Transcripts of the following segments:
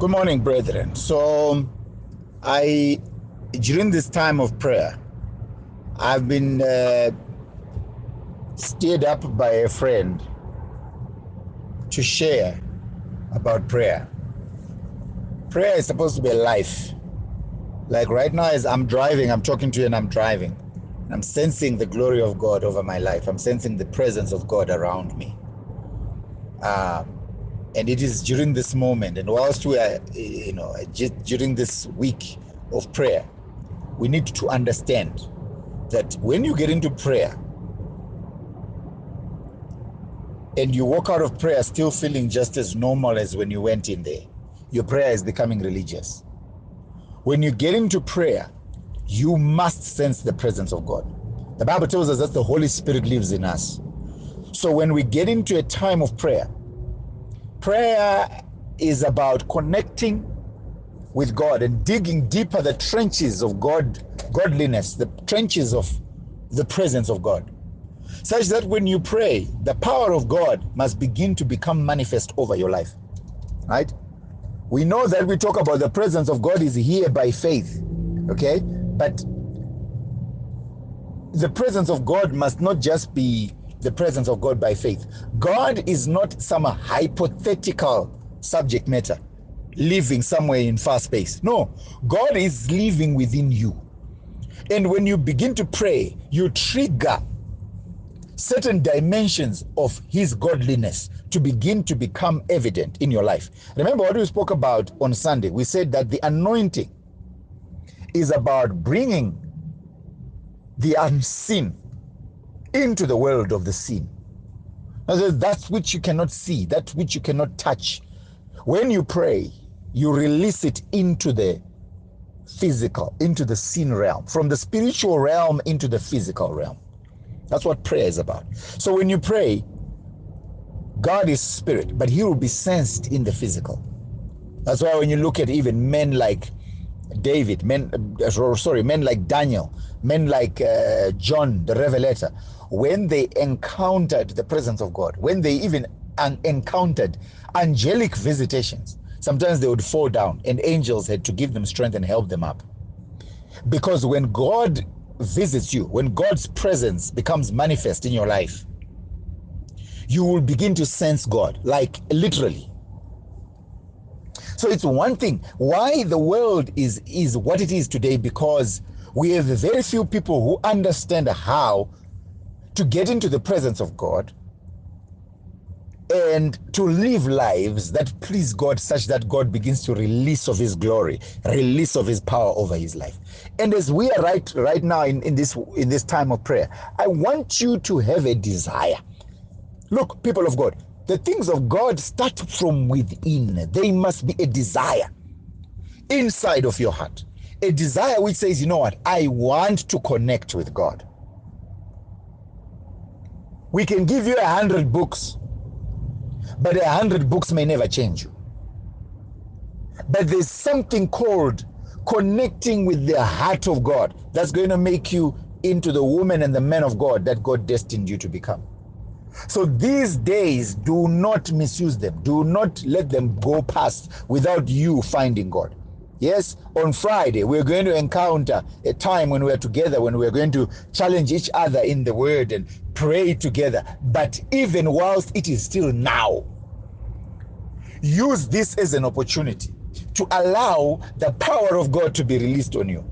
Good morning, brethren. So, during this time of prayer, I've been stirred up by a friend to share about prayer. Prayer is supposed to be a life. Like right now, as I'm driving, I'm talking to you and I'm driving. I'm sensing the glory of God over my life. I'm sensing the presence of God around me. And it is during this moment, and whilst we are, during this week of prayer, we need to understand that when you get into prayer and you walk out of prayer still feeling just as normal as when you went in there, your prayer is becoming religious. When you get into prayer, you must sense the presence of God. The Bible tells us that the Holy Spirit lives in us. So when we get into a time of prayer, prayer is about connecting with God and digging deeper the trenches of godliness, the trenches of the presence of God, such that when you pray, the power of God must begin to become manifest over your life, right? We know that we talk about the presence of God is here by faith, okay? But the presence of God must not just be the presence of God by faith. God is not some hypothetical subject matter living somewhere in far space. No, God is living within you. And when you begin to pray, you trigger certain dimensions of his godliness to begin to become evident in your life. Remember what we spoke about on Sunday? We said that the anointing is about bringing the unseen into the world of the seen. That which you cannot see, that which you cannot touch. When you pray, you release it into the physical, into the seen realm, from the spiritual realm into the physical realm. That's what prayer is about. So when you pray, God is spirit, but he will be sensed in the physical. That's why when you look at even men like David, men like Daniel, men like John the Revelator, when they encountered the presence of God, when they even encountered angelic visitations, sometimes they would fall down and angels had to give them strength and help them up. Because when God visits you, when God's presence becomes manifest in your life, you will begin to sense God, like literally. So it's one thing why the world is what it is today, because we have very few people who understand how to get into the presence of God and to live lives that please God, such that God begins to release of his glory, release of his power over his life. And as we are right now in this time of prayer, I want you to have a desire. Look, people of God, the things of God start from within. They must be a desire inside of your heart. A desire which says, you know what, I want to connect with God. We can give you 100 books, but 100 books may never change you. But there's something called connecting with the heart of God that's going to make you into the woman and the man of God that God destined you to become. So these days, do not misuse them. Do not let them go past without you finding God. Yes, on Friday, we're going to encounter a time when we're together, when we're going to challenge each other in the word and pray together. But even whilst it is still now, use this as an opportunity to allow the power of God to be released on you.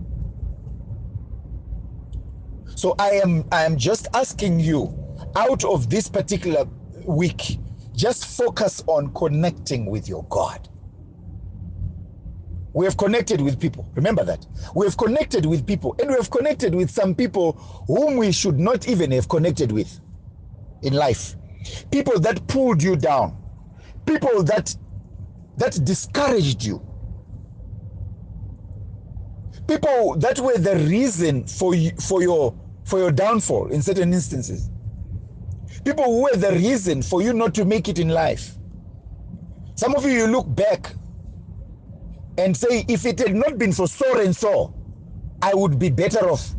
So I am just asking you, out of this particular week, just focus on connecting with your God. We have connected with people. Remember that. We have connected with people, and we have connected with some people whom we should not even have connected with in life. People that pulled you down. People that discouraged you. People that were the reason for your downfall in certain instances. People who were the reason for you not to make it in life. Some of you look back and say, if it had not been for so and so, I would be better off.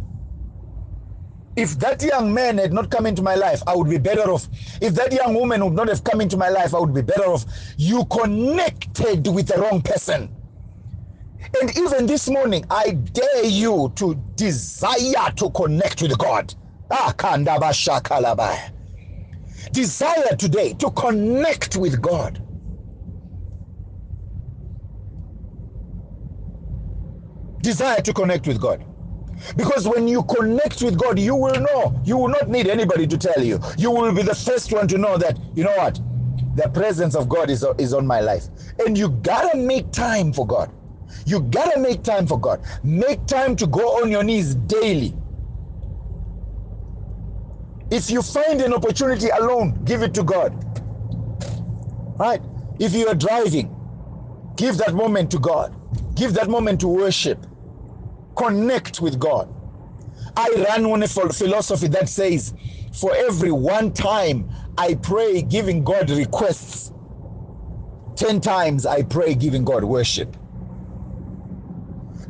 If that young man had not come into my life, I would be better off. If that young woman would not have come into my life, I would be better off. You connected with the wrong person. And even this morning, I dare you to desire to connect with God. Desire today to connect with God. Desire to connect with God. Because when you connect with God, you will know. You will not need anybody to tell you. You will be the first one to know that, you know what? The presence of God is on my life. And you gotta make time for God. You gotta make time for God. Make time to go on your knees daily. If you find an opportunity alone, give it to God. Right? If you are driving, give that moment to God. Give that moment to worship. Connect with God. I run on a philosophy that says, for every one time I pray giving God requests, 10 times I pray giving God worship.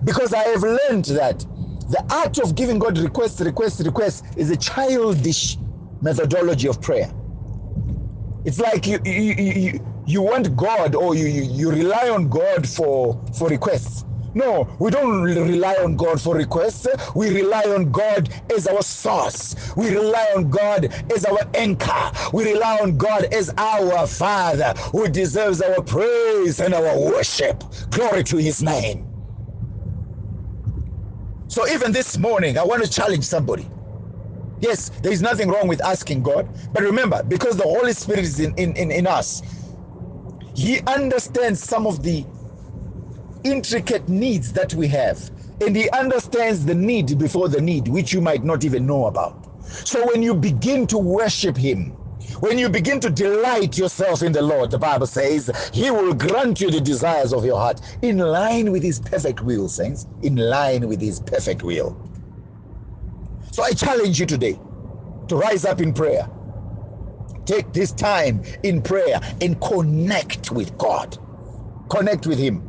Because I have learned that the art of giving God requests is a childish methodology of prayer. It's like you want God, or you rely on God for requests. No, we don't rely on God for requests. We rely on God as our source. We rely on God as our anchor. We rely on God as our Father, who deserves our praise and our worship. Glory to his name. So even this morning, I want to challenge somebody. Yes, there is nothing wrong with asking God. But remember, because the Holy Spirit is in us, he understands some of the intricate needs that we have. And he understands the need before the need, which you might not even know about. So when you begin to worship him, when you begin to delight yourself in the Lord, the Bible says, he will grant you the desires of your heart in line with his perfect will, saints. In line with his perfect will. So I challenge you today to rise up in prayer. Take this time in prayer and connect with God. Connect with him.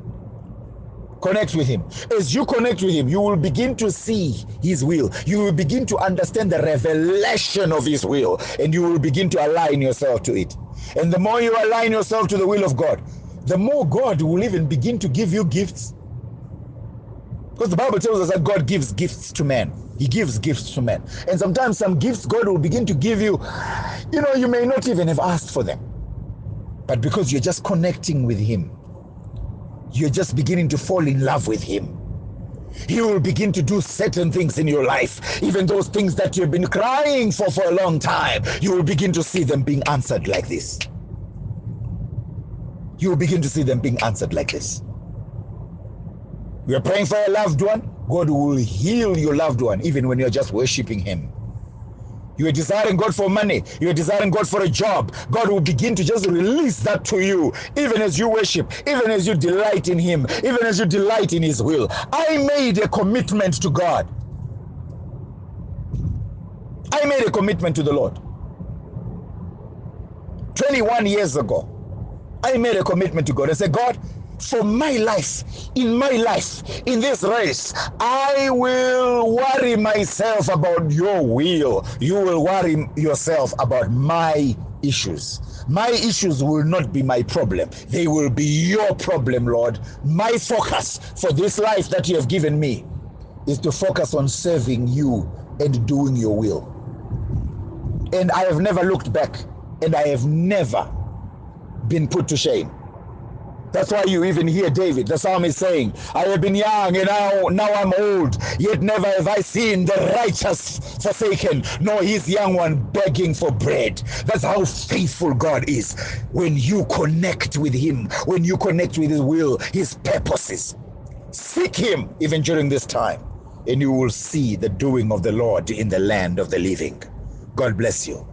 Connect with him. As you connect with him, you will begin to see his will. You will begin to understand the revelation of his will, and you will begin to align yourself to it. And the more you align yourself to the will of God, the more God will even begin to give you gifts. Because the Bible tells us that God gives gifts to men. He gives gifts to men. And sometimes some gifts God will begin to give you, you may not even have asked for them. But because you're just connecting with him, you're just beginning to fall in love with him. He will begin to do certain things in your life. Even those things that you've been crying for a long time, you will begin to see them being answered like this. You will begin to see them being answered like this. You are praying for a loved one, God will heal your loved one even when you're just worshiping him. You are desiring God for money, you are desiring God for a job, God will begin to just release that to you, even as you worship, even as you delight in him, even as you delight in his will. I made a commitment to God. I made a commitment to the Lord. 21 years ago, I made a commitment to God. I said, God, for my life, in this race, I will worry myself about your will. You will worry yourself about my issues. My issues will not be my problem. They will be your problem, Lord. My focus for this life that you have given me is to focus on serving you and doing your will. And I have never looked back, and I have never been put to shame. That's why you even hear David, the psalmist, saying, I have been young and now I'm old, yet never have I seen the righteous forsaken, nor his young one begging for bread. That's how faithful God is. When you connect with him, when you connect with his will, his purposes, seek him even during this time, and you will see the doing of the Lord in the land of the living. God bless you.